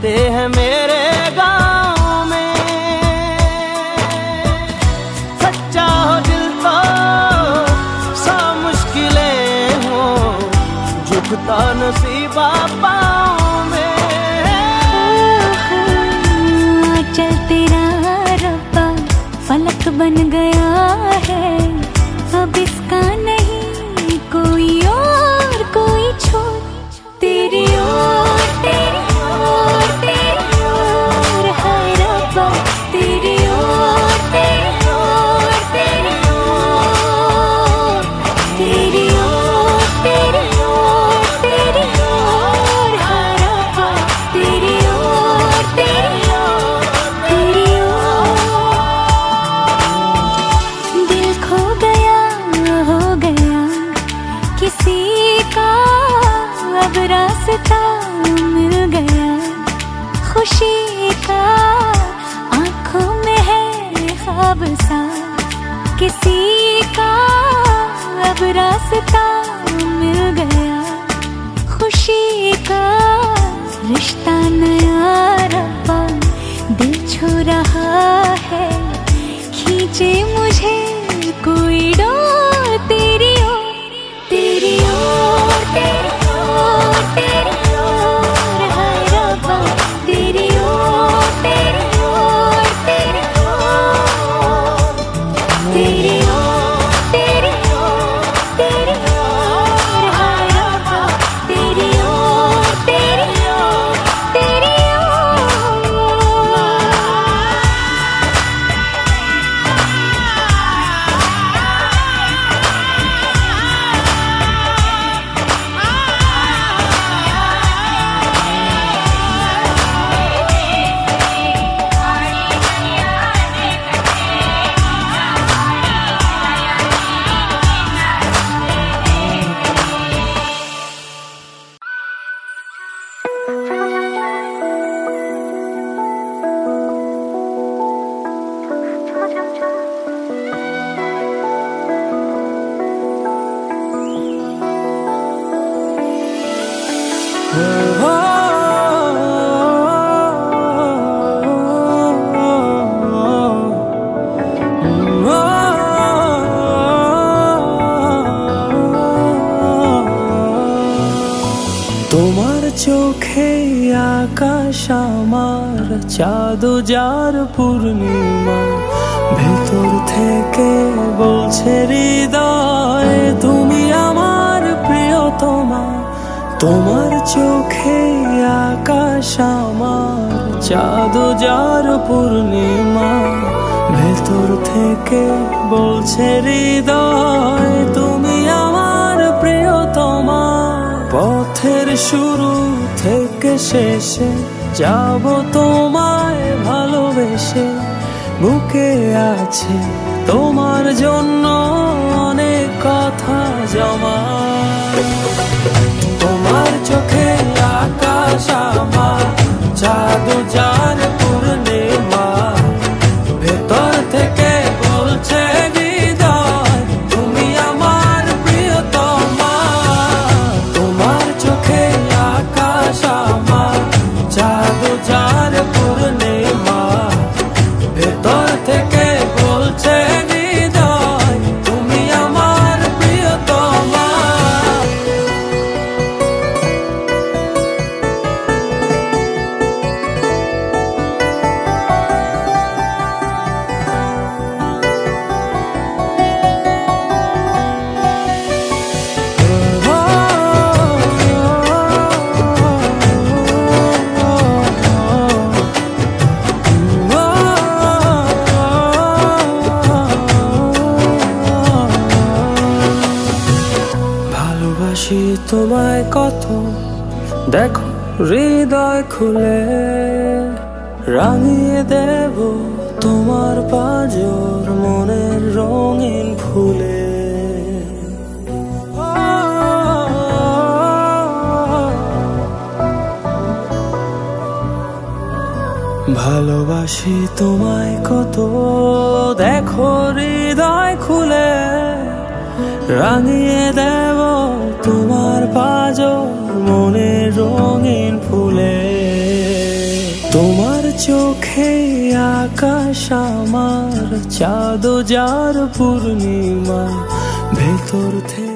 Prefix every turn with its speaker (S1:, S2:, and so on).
S1: कहते हैं मेरे गाँव में, सच्चा हो दिल तो सौ मुश्किलें हो, झुकता नसीबा पाँव में।
S2: चल तेरा रब्बा फलक बन गया है, अब इसका नहीं कोई और कोई छोड़। तेरी ओर तेरी ओर तेरी ओर है रब्बा, तेरी ओर तेरी ओर तेरी ओर, तेरी ओर तेरी ओर तेरी ओर है रब्बा, तेरी ओर तेरी ओर तेरी ओर। दिल खो गया हो गया किसी का, अब रास्ता मिल गया खुशी का, आँखों में है ख्वाब सा किसी का, अब रास्ता मिल गया खुशी का। रिश्ता नया रब्बा दिल छू रहा है, खींचे मुझे कोई डोर। तेरी ओर तेरी ओर तेरी ओर तेरी ओर है रब्बा, तेरी ओर तेरी ओर तेरी ओर, तेरी ओर तेरी ओर तेरी ओर है रब्बा, तेरी ओर तेरी ओर तेरी ओर।
S1: তোমার চোখে আকাশ আমার চাঁদ যার পূর্ণিমা, ভেতর থেকে বলছে হৃদয় তুমি আমার প্রিয়তমা। তোমার চোখে আকাশ আমার চাঁদ যার পূর্ণিমা, ভেতর থেকে বলছে হৃদয় তুমি আমার প্রিয়তমা। পথের শুরু থেকে শেষে যাব তোমায় ভালোবেসে, বুকে আছে তোমার জন্য অনেক কথা জমা। তোমার চোখে আকাশ আমার চাঁদ যার পূর্ণিমা, ভেতর থেকে বলছে হৃদয় তুমি আমার প্রিয়তমা। তোমার চোখে আকাশ আমার চাঁদ যার পূর্ণিমা, ভেতর থেকে বলছে হৃদয় তুমি আমার প্রিয়তমা। ভালোবাসি তোমায় কত দেখো হৃদয় খুলে, রাঙিয়ে দেব তোমার পাঁজর মনের রঙিন ফুলে। ভালোবাসি তোমায় কত দেখো হৃদয় খুলে, রাঙিয়ে দেব তোমার পাঁজর মনের রঙিন ফুলে। চোখে আকাশ আমার, চাঁদ যার পূর্ণিমা, ভেতর থেকে